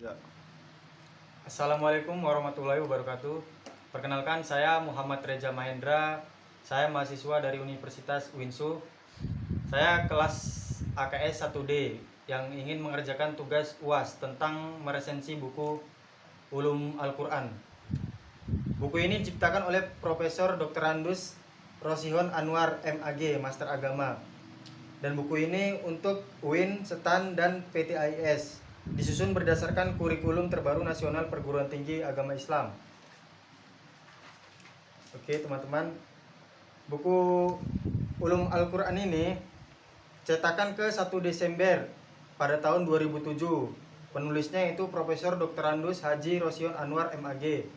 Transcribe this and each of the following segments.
Ya. Assalamualaikum warahmatullahi wabarakatuh. Perkenalkan, saya Muhammad Reza Mahendra. Saya mahasiswa dari Universitas UINSU. Saya kelas AKS 1D yang ingin mengerjakan tugas UAS tentang meresensi buku Ulum Al-Quran. Buku ini diciptakan oleh Profesor Dr. Andus Rosihon Anwar MAG, Master Agama. Dan buku ini untuk UIN, SETAN, dan PTIS. Disusun berdasarkan kurikulum terbaru nasional perguruan tinggi agama Islam. Oke teman-teman, buku Ulum Al-Quran ini cetakan ke 1 Desember pada tahun 2007. Penulisnya itu Profesor Dr. Andus Haji Rosion Anwar MAG.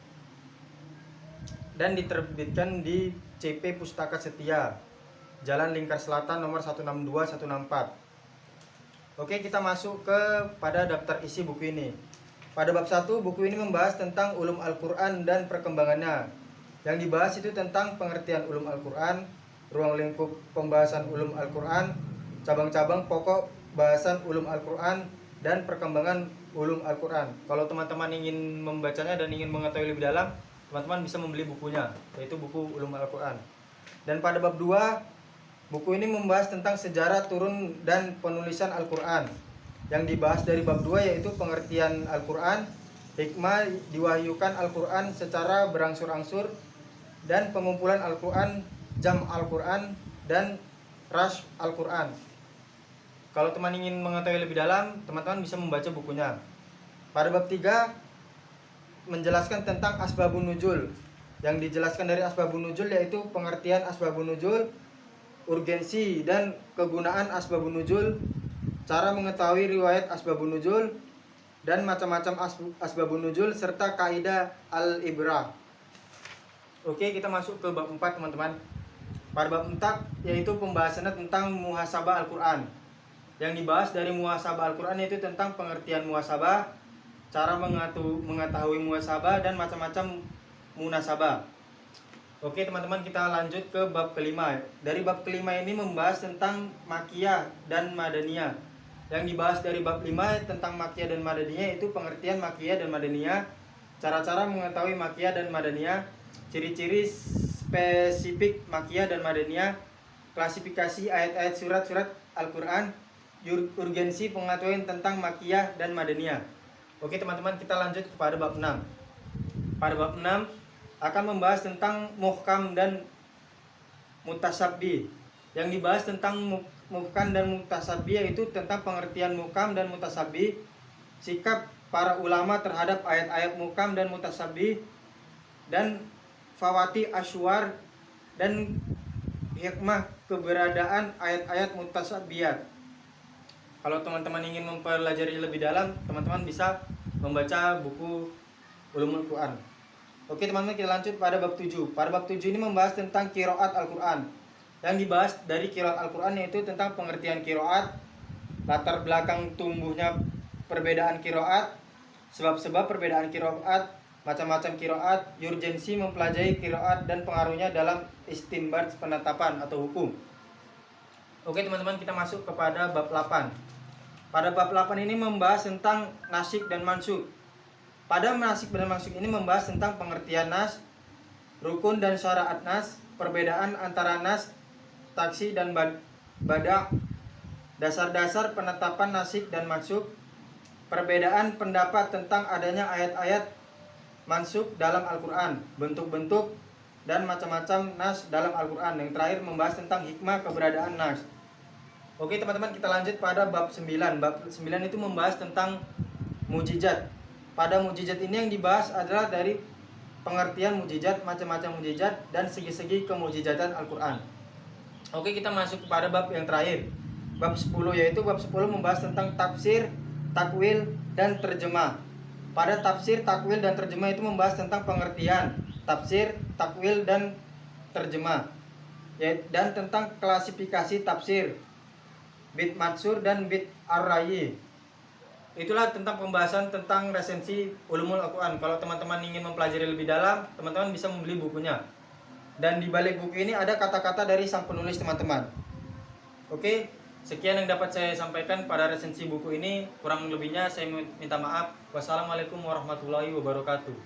Dan diterbitkan di CP Pustaka Setia, Jalan Lingkar Selatan nomor 162 164. Oke, kita masuk pada daftar isi buku ini. Pada bab 1, buku ini membahas tentang ulum Al-Quran dan perkembangannya. Yang dibahas itu tentang pengertian ulum Al-Quran, ruang lingkup pembahasan ulum Al-Quran, cabang-cabang pokok bahasan ulum Al-Quran, dan perkembangan ulum Al-Quran. Kalau teman-teman ingin membacanya dan ingin mengetahui lebih dalam, teman-teman bisa membeli bukunya, yaitu buku ulum Al-Quran. Dan pada bab 2, buku ini membahas tentang sejarah turun dan penulisan Al-Quran. Yang dibahas dari bab 2 yaitu pengertian Al-Quran, hikmah diwahyukan Al-Quran secara berangsur-angsur, dan pengumpulan Al-Quran, jam Al-Quran, dan rash Al-Quran. Kalau teman ingin mengetahui lebih dalam, teman-teman bisa membaca bukunya. Pada bab 3 menjelaskan tentang asbabun nuzul. Yang dijelaskan dari asbabun nuzul yaitu pengertian asbabun nuzul, urgensi dan kegunaan asbabun nuzul, cara mengetahui riwayat asbabun nuzul, dan macam-macam asbabun nuzul, serta kaidah al-ibrah. Oke, kita masuk ke bab 4 teman-teman. Pada bab 4 yaitu pembahasannya tentang muhasabah Al-Quran. Yang dibahas dari muhasabah Al-Quran yaitu tentang pengertian muhasabah, cara mengetahui muhasabah, dan macam-macam munasabah. Oke teman-teman, kita lanjut ke bab kelima. Dari bab kelima ini membahas tentang makiyah dan madaniyah. Yang dibahas dari bab 5 tentang makiyah dan madaniyah itu pengertian makiyah dan madaniyah, cara-cara mengetahui makiyah dan madaniyah, ciri-ciri spesifik makiyah dan madaniyah, klasifikasi ayat-ayat surat-surat Al-Quran, urgensi pengetahuan tentang makiyah dan madaniyah. Oke teman-teman, kita lanjut kepada bab 6. Pada bab 6 akan membahas tentang muhkam dan mutasabbi. Yang dibahas tentang muhkam dan mutasabbi yaitu tentang pengertian muhkam dan mutasabbi, sikap para ulama terhadap ayat-ayat muhkam dan mutasabbi, dan fawati asywar dan hikmah keberadaan ayat-ayat mutasabbiyat. Kalau teman-teman ingin mempelajari lebih dalam, teman-teman bisa membaca buku Ulumul Quran. Oke teman-teman, kita lanjut pada bab 7. Pada bab 7 ini membahas tentang qiraat Al-Quran. Yang dibahas dari qiraat Al-Quran yaitu tentang pengertian qiraat, latar belakang tumbuhnya perbedaan qiraat, sebab-sebab perbedaan qiraat, macam-macam qiraat, urgensi mempelajari qiraat, dan pengaruhnya dalam istinbat penetapan atau hukum. Oke teman-teman, kita masuk kepada bab 8. Pada bab 8 ini membahas tentang nasikh dan mansukh. Pada nasikh dan mansukh ini membahas tentang pengertian nas, rukun dan syaraat nas, perbedaan antara nas, taksi dan badak, dasar-dasar penetapan nasikh dan mansukh, perbedaan pendapat tentang adanya ayat-ayat mansukh dalam Al-Quran, bentuk-bentuk dan macam-macam nas dalam Al-Quran. Yang terakhir membahas tentang hikmah keberadaan nas. Oke teman-teman, kita lanjut pada bab 9. Bab 9 itu membahas tentang mujizat. Pada mujizat ini yang dibahas adalah dari pengertian mujizat, macam-macam mujizat, dan segi-segi kemujizatan Al-Quran. Oke, kita masuk kepada bab yang terakhir, bab 10, yaitu bab 10 membahas tentang tafsir, takwil, dan terjemah. Pada tafsir, takwil, dan terjemah itu membahas tentang pengertian tafsir, takwil, dan terjemah, dan tentang klasifikasi tafsir, bid matsur dan bid ar-rayi. Itulah tentang pembahasan tentang resensi Ulumul Al-Quran. Kalau teman-teman ingin mempelajari lebih dalam, teman-teman bisa membeli bukunya. Dan di balik buku ini ada kata-kata dari sang penulis teman-teman. Oke, Sekian yang dapat saya sampaikan pada resensi buku ini. Kurang lebihnya saya minta maaf. Wassalamualaikum warahmatullahi wabarakatuh.